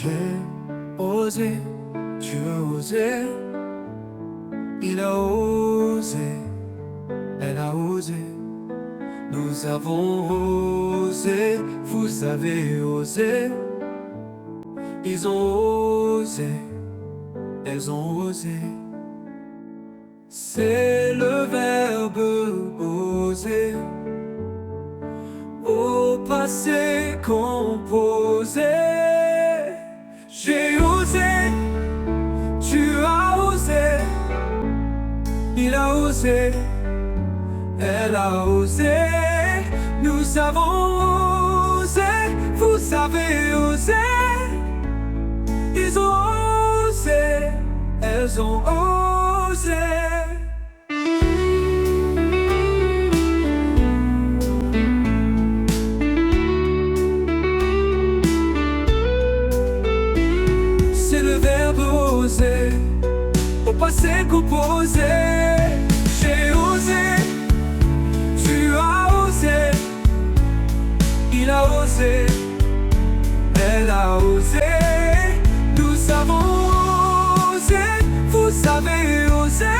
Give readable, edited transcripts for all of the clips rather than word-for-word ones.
J'ai osé, tu as osé, il a osé, elle a osé, nous avons osé, vous avez osé, ils ont osé, elles ont osé. C'est le verbe oser, au passé composé. J'ai osé, tu as osé, il a osé, elle a osé, nous avons osé, vous avez osé, ils ont osé, elles ont osé. C'est le verbe oser, au passé composé. J'ai osé, tu as osé, il a osé, elle a osé, nous avons osé, vous avez osé,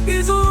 ils ont